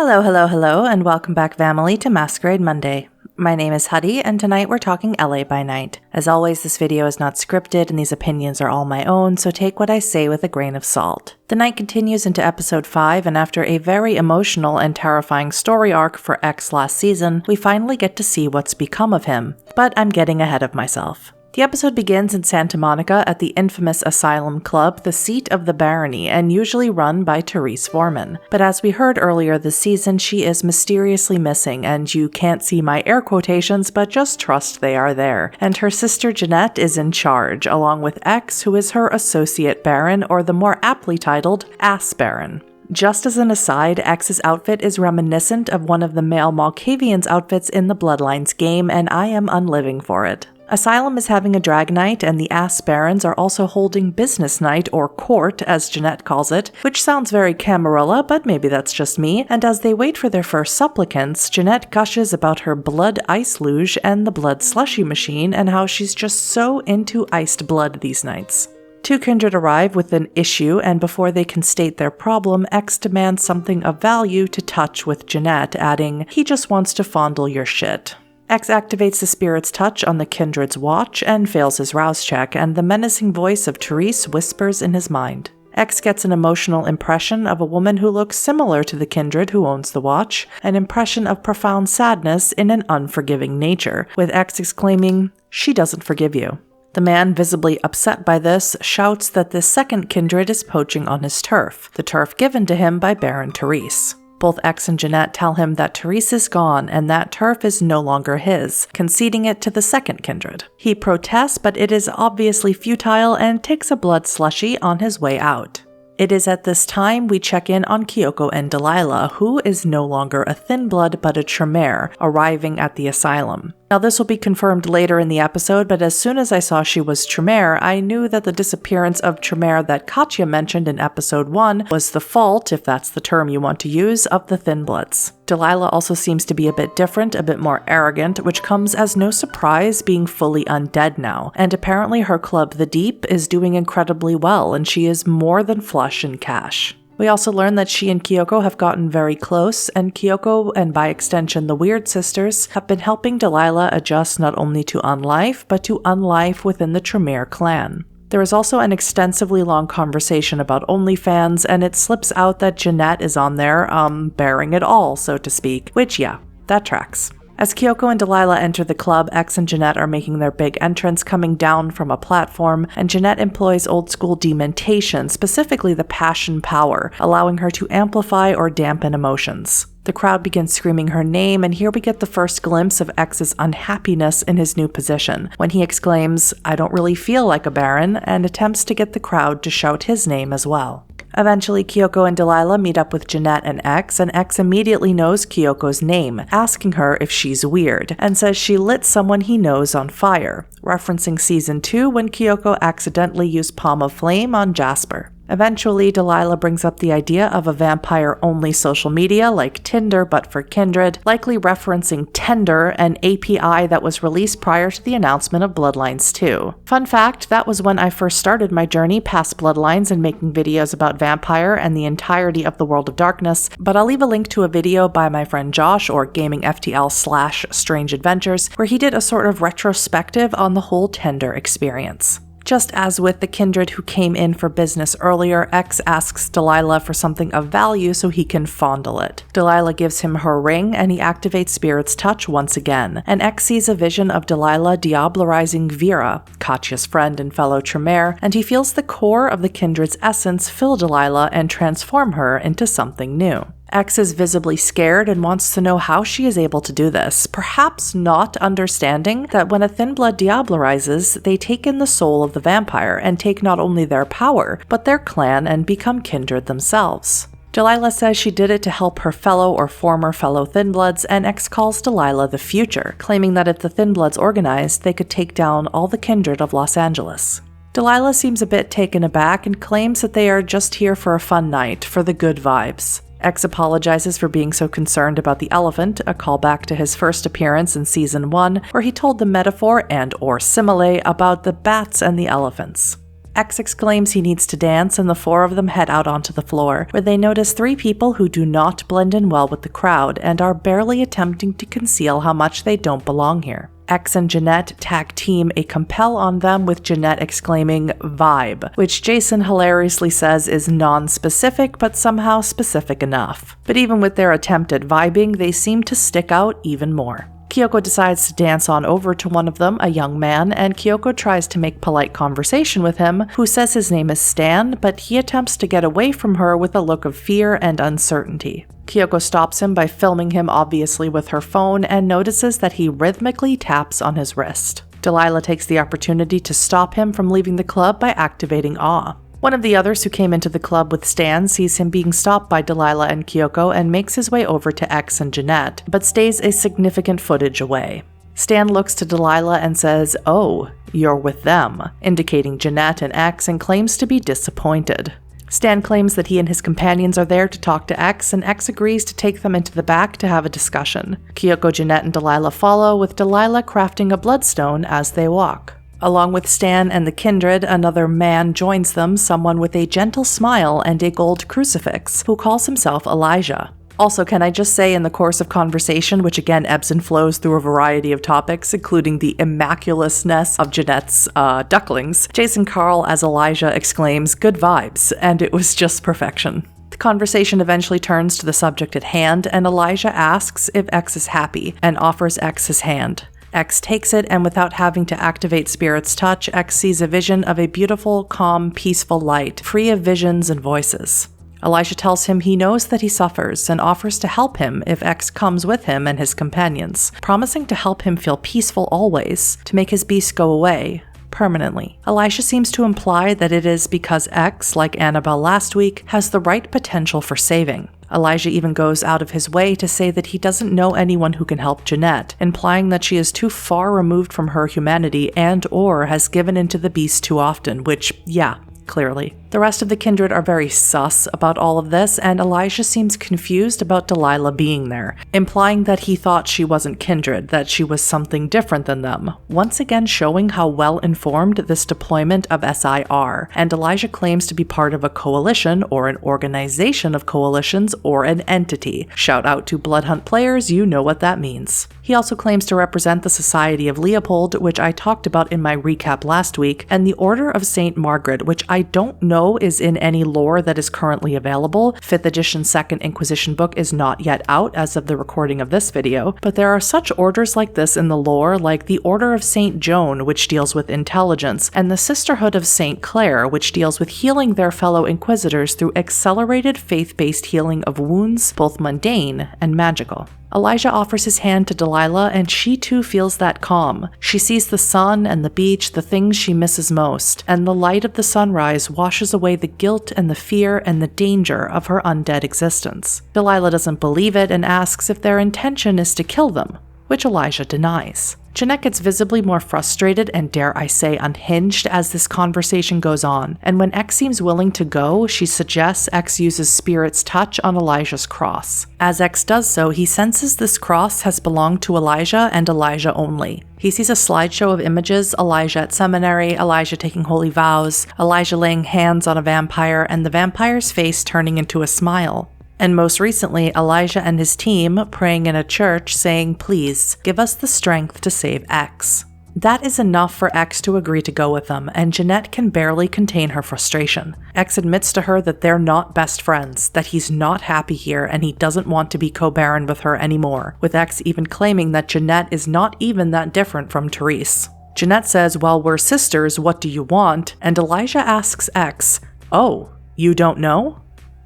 Hello, hello, hello, and welcome back, family, to Masquerade Monday. My name is Huddy, and tonight we're talking LA by Night. As always, this video is not scripted, and these opinions are all my own, so take what I say with a grain of salt. The night continues into episode 5, and after a very emotional and terrifying story arc for X last season, we finally get to see what's become of him. But I'm getting ahead of myself. The episode begins in Santa Monica at the infamous Asylum Club, the seat of the barony, and usually run by Therese Foreman. But as we heard earlier this season, she is mysteriously missing, and you can't see my air quotations, but just trust they are there. And her sister Jeanette is in charge, along with X, who is her associate baron, or the more aptly titled Ass Baron. Just as an aside, X's outfit is reminiscent of one of the male Malkavian's outfits in the Bloodlines game, and I am unliving for it. Asylum is having a drag night, and the Ass Barons are also holding business night, or court, as Jeanette calls it, which sounds very Camarilla, but maybe that's just me, and as they wait for their first supplicants, Jeanette gushes about her blood ice luge and the blood slushy machine, and how she's just so into iced blood these nights. Two kindred arrive with an issue, and before they can state their problem, X demands something of value to touch with Jeanette, adding, "He just wants to fondle your shit." X activates the spirit's touch on the kindred's watch and fails his rouse check, and the menacing voice of Therese whispers in his mind. X gets an emotional impression of a woman who looks similar to the kindred who owns the watch, an impression of profound sadness in an unforgiving nature, with X exclaiming, "She doesn't forgive you." The man, visibly upset by this, shouts that this second kindred is poaching on his turf, the turf given to him by Baron Therese. Both X and Jeanette tell him that Therese is gone and that turf is no longer his, conceding it to the second kindred. He protests, but it is obviously futile and takes a blood slushy on his way out. It is at this time we check in on Kyoko and Delilah, who is no longer a thin blood but a Tremere, arriving at the asylum. Now this will be confirmed later in the episode, but as soon as I saw she was Tremere, I knew that the disappearance of Tremere that Katya mentioned in episode 1 was the fault, if that's the term you want to use, of the thin bloods. Delilah also seems to be a bit different, a bit more arrogant, which comes as no surprise being fully undead now, and apparently her club, The Deep, is doing incredibly well, and she is more than flush in cash. We also learn that she and Kyoko have gotten very close, and Kyoko, and by extension the Weird Sisters, have been helping Delilah adjust not only to unlife, but to unlife within the Tremere clan. There is also an extensively long conversation about OnlyFans, and it slips out that Jeanette is on there, bearing it all, so to speak, which yeah, that tracks. As Kyoko and Delilah enter the club, X and Jeanette are making their big entrance coming down from a platform, and Jeanette employs old-school dementation, specifically the passion power, allowing her to amplify or dampen emotions. The crowd begins screaming her name, and here we get the first glimpse of X's unhappiness in his new position, when he exclaims, "I don't really feel like a baron," and attempts to get the crowd to shout his name as well. Eventually, Kyoko and Delilah meet up with Jeanette and X immediately knows Kyoko's name, asking her if she's weird, and says she lit someone he knows on fire, referencing Season 2 when Kyoko accidentally used Palm of Flame on Jasper. Eventually, Delilah brings up the idea of a vampire-only social media like Tinder but for kindred, likely referencing Tender, an API that was released prior to the announcement of Bloodlines 2. Fun fact, that was when I first started my journey past Bloodlines and making videos about vampire and the entirety of the World of Darkness, but I'll leave a link to a video by my friend Josh, or GamingFTL/Strange Adventures, where he did a sort of retrospective on the whole Tender experience. Just as with the kindred who came in for business earlier, X asks Delilah for something of value so he can fondle it. Delilah gives him her ring, and he activates Spirit's Touch once again, and X sees a vision of Delilah diablerizing Vera, Katya's friend and fellow Tremere, and he feels the core of the kindred's essence fill Delilah and transform her into something new. X is visibly scared and wants to know how she is able to do this, perhaps not understanding that when a thin blood diablerizes, they take in the soul of the vampire and take not only their power, but their clan and become kindred themselves. Delilah says she did it to help her fellow or former fellow Thin Bloods, and X calls Delilah the future, claiming that if the Thin Bloods organized, they could take down all the kindred of Los Angeles. Delilah seems a bit taken aback and claims that they are just here for a fun night, for the good vibes. X apologizes for being so concerned about the elephant, a callback to his first appearance in Season 1, where he told the metaphor and/or simile about the bats and the elephants. X exclaims he needs to dance, and the four of them head out onto the floor, where they notice three people who do not blend in well with the crowd and are barely attempting to conceal how much they don't belong here. X and Jeanette tag team a compel on them, with Jeanette exclaiming vibe, which Jason hilariously says is non-specific but somehow specific enough. But even with their attempt at vibing, they seem to stick out even more. Kyoko decides to dance on over to one of them, a young man, and Kyoko tries to make polite conversation with him, who says his name is Stan, but he attempts to get away from her with a look of fear and uncertainty. Kyoko stops him by filming him obviously with her phone and notices that he rhythmically taps on his wrist. Delilah takes the opportunity to stop him from leaving the club by activating awe. One of the others who came into the club with Stan sees him being stopped by Delilah and Kyoko and makes his way over to X and Jeanette, but stays a significant footage away. Stan looks to Delilah and says, "Oh, you're with them," indicating Jeanette and X, and claims to be disappointed. Stan claims that he and his companions are there to talk to X, and X agrees to take them into the back to have a discussion. Kyoko, Jeanette, and Delilah follow, with Delilah crafting a bloodstone as they walk. Along with Stan and the kindred, another man joins them, someone with a gentle smile and a gold crucifix, who calls himself Elijah. Also, can I just say, in the course of conversation, which again ebbs and flows through a variety of topics, including the immaculateness of Jeanette's ducklings, Jason Carl as Elijah exclaims, "Good vibes," and it was just perfection. The conversation eventually turns to the subject at hand, and Elijah asks if X is happy, and offers X his hand. X takes it, and without having to activate Spirit's touch, X sees a vision of a beautiful, calm, peaceful light, free of visions and voices. Elijah tells him he knows that he suffers, and offers to help him if X comes with him and his companions, promising to help him feel peaceful always, to make his beast go away permanently. Elijah seems to imply that it is because X, like Annabelle last week, has the right potential for saving. Elijah even goes out of his way to say that he doesn't know anyone who can help Jeanette, implying that she is too far removed from her humanity and/or has given into the beast too often, which, yeah, clearly. The rest of the kindred are very sus about all of this, and Elijah seems confused about Delilah being there, implying that he thought she wasn't kindred, that she was something different than them, once again showing how well informed this deployment of SI are, and Elijah claims to be part of a coalition or an organization of coalitions or an entity. Shout out to Bloodhunt players, you know what that means. He also claims to represent the Society of Leopold, which I talked about in my recap last week, and the Order of St. Margaret, which I don't know is in any lore that is currently available. 5th edition 2nd Inquisition book is not yet out as of the recording of this video, but there are such orders like this in the lore, like the Order of St. Joan, which deals with intelligence, and the Sisterhood of St. Clair, which deals with healing their fellow Inquisitors through accelerated faith-based healing of wounds, both mundane and magical. Elijah offers his hand to Delilah, and she too feels that calm. She sees the sun and the beach, the things she misses most, and the light of the sunrise washes away the guilt and the fear and the danger of her undead existence. Delilah doesn't believe it and asks if their intention is to kill them, which Elijah denies. Jeanette gets visibly more frustrated and, dare I say, unhinged as this conversation goes on, and when X seems willing to go, she suggests X uses Spirit's touch on Elijah's cross. As X does so, he senses this cross has belonged to Elijah and Elijah only. He sees a slideshow of images, Elijah at seminary, Elijah taking holy vows, Elijah laying hands on a vampire, and the vampire's face turning into a smile. And most recently, Elijah and his team praying in a church saying, "Please, give us the strength to save X." That is enough for X to agree to go with them, and Jeanette can barely contain her frustration. X admits to her that they're not best friends, that he's not happy here, and he doesn't want to be co-baron with her anymore, with X even claiming that Jeanette is not even that different from Therese. Jeanette says, "Well, we're sisters, what do you want?" And Elijah asks X, "Oh, you don't know?"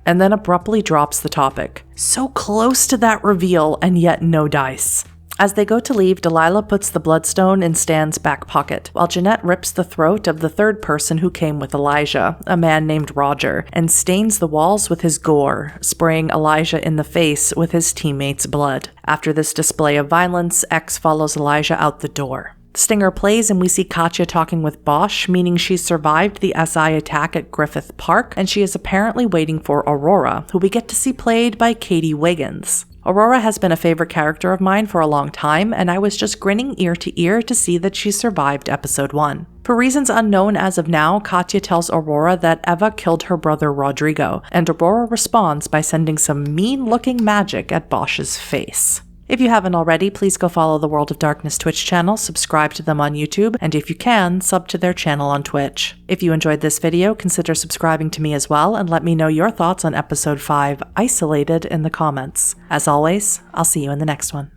And then abruptly drops the topic. So close to that reveal, and yet no dice. As they go to leave, Delilah puts the bloodstone in Stan's back pocket, while Jeanette rips the throat of the third person who came with Elijah, a man named Roger, and stains the walls with his gore, spraying Elijah in the face with his teammates' blood. After this display of violence, X follows Elijah out the door. The stinger plays and we see Katya talking with Bosch, meaning she's survived the SI attack at Griffith Park, and she is apparently waiting for Aurora, who we get to see played by Katie Wiggins. Aurora has been a favorite character of mine for a long time, and I was just grinning ear to ear to see that she survived episode 1. For reasons unknown as of now, Katya tells Aurora that Eva killed her brother Rodrigo, and Aurora responds by sending some mean-looking magic at Bosch's face. If you haven't already, please go follow the World of Darkness Twitch channel, subscribe to them on YouTube, and if you can, sub to their channel on Twitch. If you enjoyed this video, consider subscribing to me as well, and let me know your thoughts on Episode 5, Isolated, in the comments. As always, I'll see you in the next one.